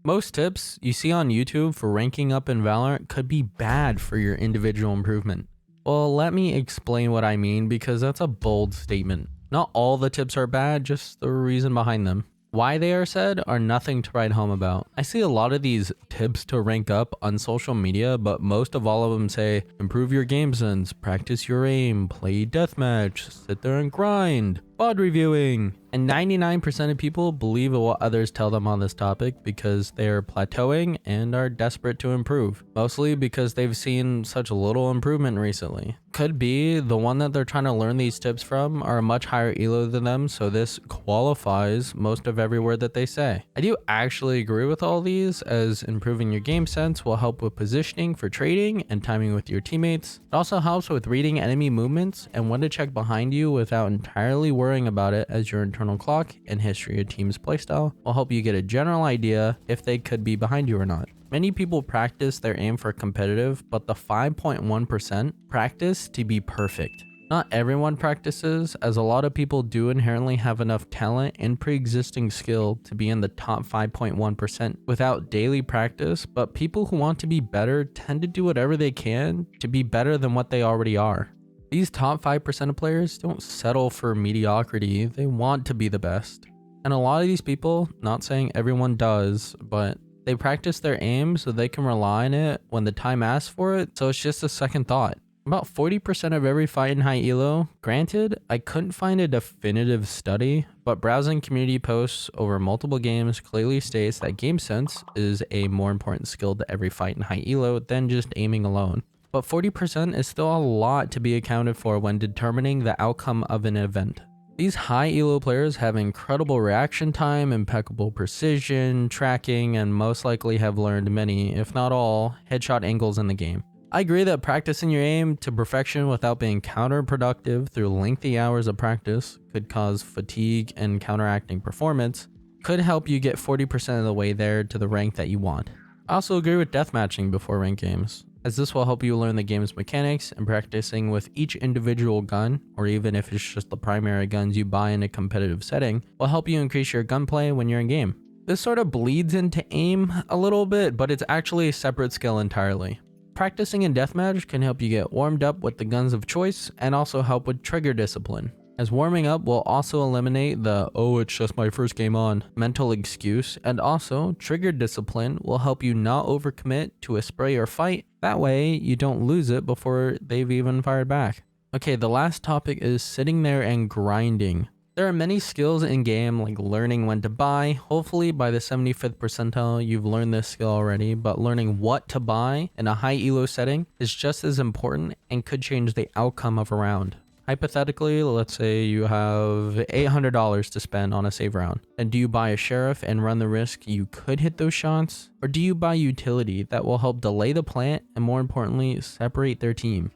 Most tips you see on YouTube for ranking up in Valorant could be bad for your individual improvement. Well, let me explain what I mean because that's a bold statement. Not all the tips are bad, just the reason behind them. Why they are said are nothing to write home about. I see a lot of these tips to rank up on social media, but most of all of them say, improve your game sense, practice your aim, play deathmatch, sit there and grind, VOD reviewing. And 99% of people believe in what others tell them on this topic because they are plateauing and are desperate to improve. Mostly because they've seen such little improvement recently. Could be the one that they're trying to learn these tips from are a much higher elo than them, so this qualifies most of every word that they say. I do actually agree with all these, as improving your game sense will help with positioning for trading and timing with your teammates. It also helps with reading enemy movements and when to check behind you without entirely worrying about it, as your internal clock and history of team's playstyle will help you get a general idea if they could be behind you or not. Many people practice their aim for competitive, but the 5.1% practice to be perfect. Not everyone practices, as a lot of people do inherently have enough talent and pre-existing skill to be in the top 5.1% without daily practice, but people who want to be better tend to do whatever they can to be better than what they already are. These top 5% of players don't settle for mediocrity, they want to be the best. And a lot of these people, not saying everyone does, but they practice their aim so they can rely on it when the time asks for it, so it's just a second thought. About 40% of every fight in high elo. Granted, I couldn't find a definitive study, but browsing community posts over multiple games clearly states that game sense is a more important skill to every fight in high elo than just aiming alone. But 40% is still a lot to be accounted for when determining the outcome of an event. These high elo players have incredible reaction time, impeccable precision, tracking, and most likely have learned many, if not all, headshot angles in the game. I agree that practicing your aim to perfection without being counterproductive through lengthy hours of practice could cause fatigue and counteracting performance, could help you get 40% of the way there to the rank that you want. I also agree with deathmatching before ranked games, as this will help you learn the game's mechanics, and practicing with each individual gun, or even if it's just the primary guns you buy in a competitive setting, will help you increase your gunplay when you're in game. This sort of bleeds into aim a little bit, but it's actually a separate skill entirely. Practicing in deathmatch can help you get warmed up with the guns of choice and also help with trigger discipline, as warming up will also eliminate the "oh, it's just my first game on" mental excuse, and also trigger discipline will help you not overcommit to a spray or fight. That way you don't lose it before they've even fired back. Okay, the last topic is sitting there and grinding. There are many skills in game, like learning when to buy. Hopefully by the 75th percentile you've learned this skill already, but learning what to buy in a high elo setting is just as important and could change the outcome of a round. Hypothetically, let's say you have $800 to spend on a save round. And do you buy a sheriff and run the risk you could hit those shots? Or do you buy utility that will help delay the plant and, more importantly, separate their team?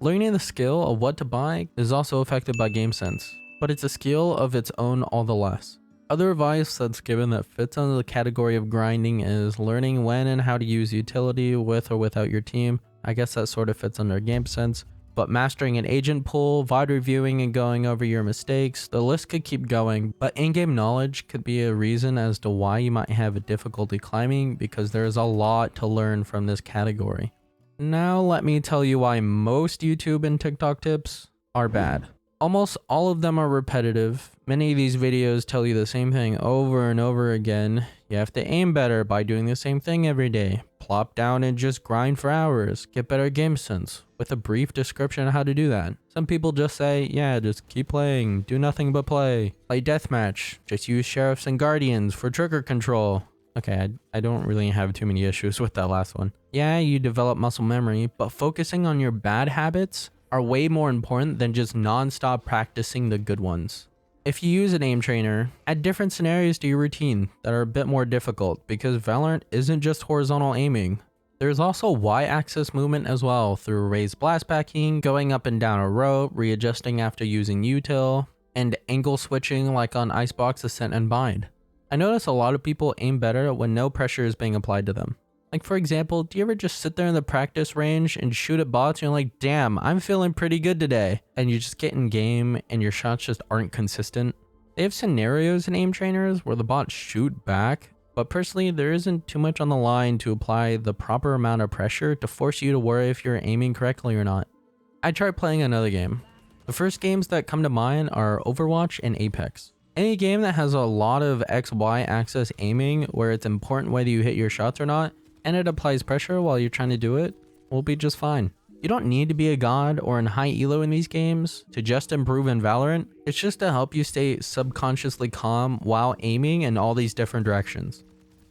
Learning the skill of what to buy is also affected by game sense, but it's a skill of its own all the less. Other advice that's given that fits under the category of grinding is learning when and how to use utility with or without your team. I guess that sort of fits under game sense. But mastering an agent pool, VOD reviewing and going over your mistakes, the list could keep going, but in-game knowledge could be a reason as to why you might have a difficulty climbing, because there is a lot to learn from this category. Now let me tell you why most YouTube and TikTok tips are bad. Almost all of them are repetitive. Many of these videos tell you the same thing over and over again. You have to aim better by doing the same thing every day. Plop down and just grind for hours. Get better game sense, with a brief description of how to do that. Some people just say, yeah, just keep playing, do nothing but play. Play deathmatch, just use sheriffs and guardians for trigger control. Okay, I don't really have too many issues with that last one. Yeah, you develop muscle memory, but focusing on your bad habits are way more important than just non-stop practicing the good ones. If you use an aim trainer, add different scenarios to your routine that are a bit more difficult, because Valorant isn't just horizontal aiming. There's also Y-axis movement as well, through raised blast packing, going up and down a row, readjusting after using util, and angle switching like on Icebox, Ascent, and Bind. I notice a lot of people aim better when no pressure is being applied to them. Like, for example, do you ever just sit there in the practice range and shoot at bots and you're like, damn, I'm feeling pretty good today, and you just get in game and your shots just aren't consistent? They have scenarios in aim trainers where the bots shoot back But personally, there isn't too much on the line to apply the proper amount of pressure to force you to worry if you're aiming correctly or not. I tried playing another game. The first games that come to mind are Overwatch and Apex. Any game that has a lot of XY axis aiming where it's important whether you hit your shots or not, and it applies pressure while you're trying to do it, will be just fine. You don't need to be a god or in high elo in these games to just improve in Valorant. It's just to help you stay subconsciously calm while aiming in all these different directions.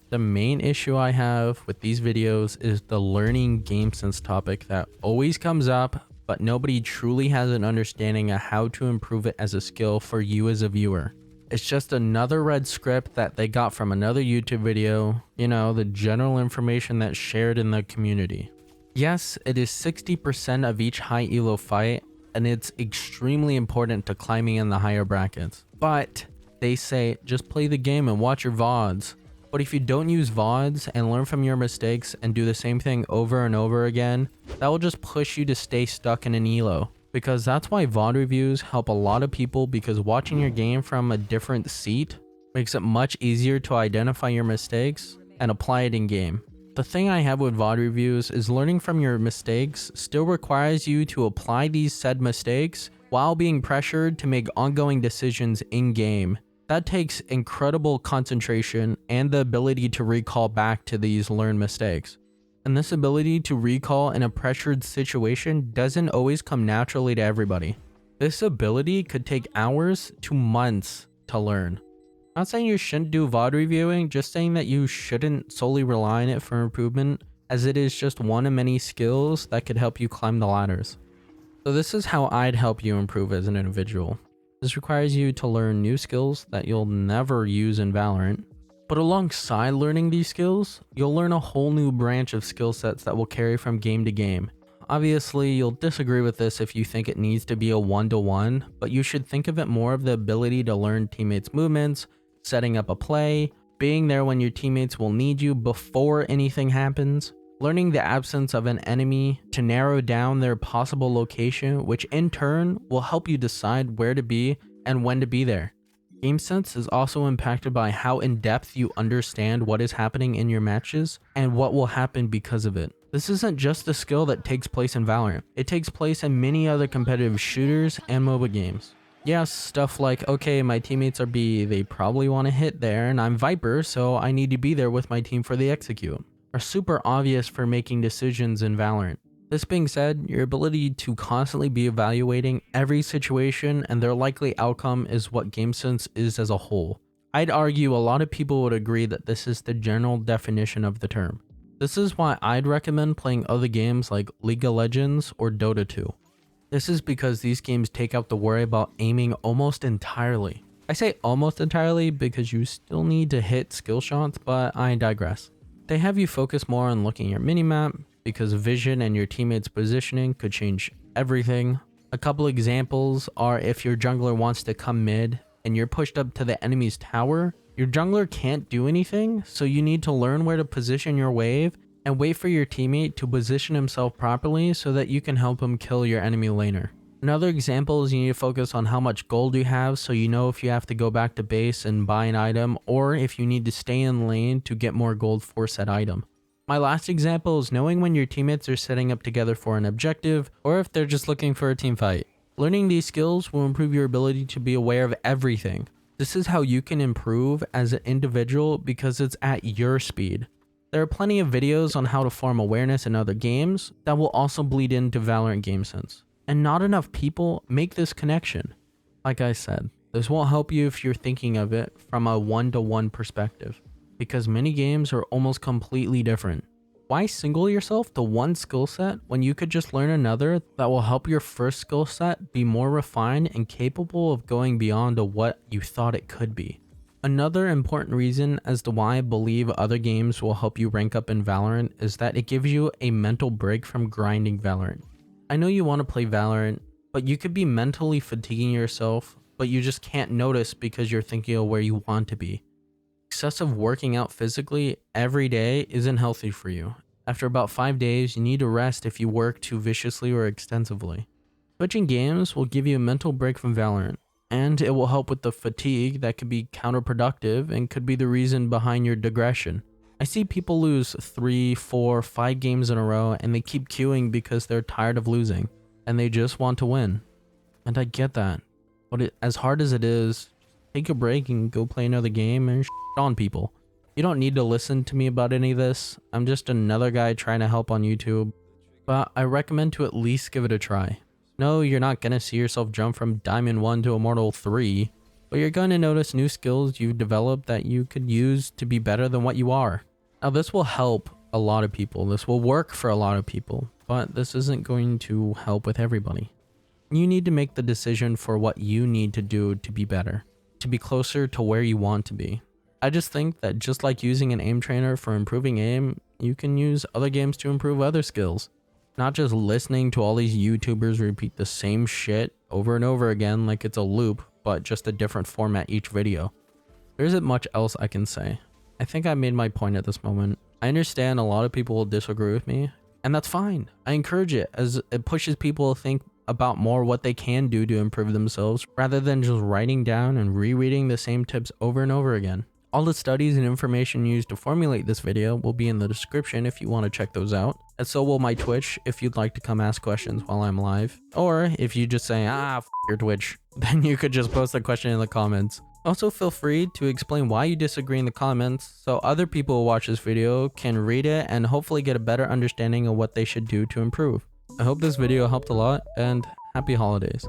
The main issue I have with these videos is the learning game sense topic that always comes up, but nobody truly has an understanding of how to improve it as a skill for you as a viewer. It's just another read script that they got from another YouTube video, you know, the general information that's shared in the community. Yes, it is 60% of each high elo fight, and it's extremely important to climbing in the higher brackets. But they say just play the game and watch your VODs. But if you don't use VODs and learn from your mistakes and do the same thing over and over again, that will just push you to stay stuck in an elo. Because that's why VOD reviews help a lot of people, because watching your game from a different seat makes it much easier to identify your mistakes and apply it in game. The thing I have with VOD reviews is learning from your mistakes still requires you to apply these said mistakes while being pressured to make ongoing decisions in game. That takes incredible concentration and the ability to recall back to these learned mistakes. And this ability to recall in a pressured situation doesn't always come naturally to everybody. This ability could take hours to months to learn. Not saying you shouldn't do VOD reviewing, just saying that you shouldn't solely rely on it for improvement, as it is just one of many skills that could help you climb the ladders. So this is how I'd help you improve as an individual. This requires you to learn new skills that you'll never use in Valorant. But alongside learning these skills, you'll learn a whole new branch of skill sets that will carry from game to game. Obviously, you'll disagree with this if you think it needs to be a one-to-one, but you should think of it more of the ability to learn teammates' movements, setting up a play, being there when your teammates will need you before anything happens, learning the absence of an enemy to narrow down their possible location, which in turn will help you decide where to be and when to be there. Game sense is also impacted by how in-depth you understand what is happening in your matches and what will happen because of it. This isn't just a skill that takes place in Valorant. It takes place in many other competitive shooters and MOBA games. Yes, stuff like, okay, my teammates are B, they probably want to hit there, and I'm Viper, so I need to be there with my team for the execute, are super obvious for making decisions in Valorant. This being said, your ability to constantly be evaluating every situation and their likely outcome is what game sense is as a whole. I'd argue a lot of people would agree that this is the general definition of the term. This is why I'd recommend playing other games like League of Legends or Dota 2. This is because these games take out the worry about aiming almost entirely. I say almost entirely because you still need to hit skill shots, but I digress. They have you focus more on looking at your minimap, because vision and your teammates' positioning could change everything. A couple examples are if your jungler wants to come mid and you're pushed up to the enemy's tower, your jungler can't do anything, so you need to learn where to position your wave and wait for your teammate to position himself properly so that you can help him kill your enemy laner. Another example is you need to focus on how much gold you have so you know if you have to go back to base and buy an item, or if you need to stay in lane to get more gold for said item. My last example is knowing when your teammates are setting up together for an objective, or if they're just looking for a team fight. Learning these skills will improve your ability to be aware of everything. This is how you can improve as an individual because it's at your speed. There are plenty of videos on how to form awareness in other games that will also bleed into Valorant game sense. And not enough people make this connection. Like I said, this won't help you if you're thinking of it from a one-to-one perspective, because many games are almost completely different. Why single yourself to one skill set when you could just learn another that will help your first skill set be more refined and capable of going beyond to what you thought it could be? Another important reason as to why I believe other games will help you rank up in Valorant is that it gives you a mental break from grinding Valorant. I know you want to play Valorant, but you could be mentally fatiguing yourself, but you just can't notice because you're thinking of where you want to be. Excessive working out physically every day isn't healthy for you. After about 5 days, you need to rest if you work too viciously or extensively. Switching games will give you a mental break from Valorant. And it will help with the fatigue that could be counterproductive and could be the reason behind your digression. I see people lose 3, 4, 5 games in a row and they keep queuing because they're tired of losing and they just want to win. And I get that. But as hard as it is, take a break and go play another game and shit on people. You don't need to listen to me about any of this. I'm just another guy trying to help on YouTube. But I recommend to at least give it a try. No, you're not going to see yourself jump from Diamond 1 to Immortal 3, but you're going to notice new skills you've developed that you could use to be better than what you are. Now, this will help a lot of people. This will work for a lot of people, but this isn't going to help with everybody. You need to make the decision for what you need to do to be better, to be closer to where you want to be. I just think that just like using an aim trainer for improving aim, you can use other games to improve other skills. Not just listening to all these YouTubers repeat the same shit over and over again like it's a loop, but just a different format each video. There isn't much else I can say. I think I made my point at this moment. I understand a lot of people will disagree with me, and that's fine. I encourage it as it pushes people to think about more what they can do to improve themselves rather than just writing down and rereading the same tips over and over again. All the studies and information used to formulate this video will be in the description if you want to check those out. And so will my Twitch if you'd like to come ask questions while I'm live. Or if you just say, f your Twitch, then you could just post a question in the comments. Also, feel free to explain why you disagree in the comments so other people who watch this video can read it and hopefully get a better understanding of what they should do to improve. I hope this video helped a lot, and happy holidays.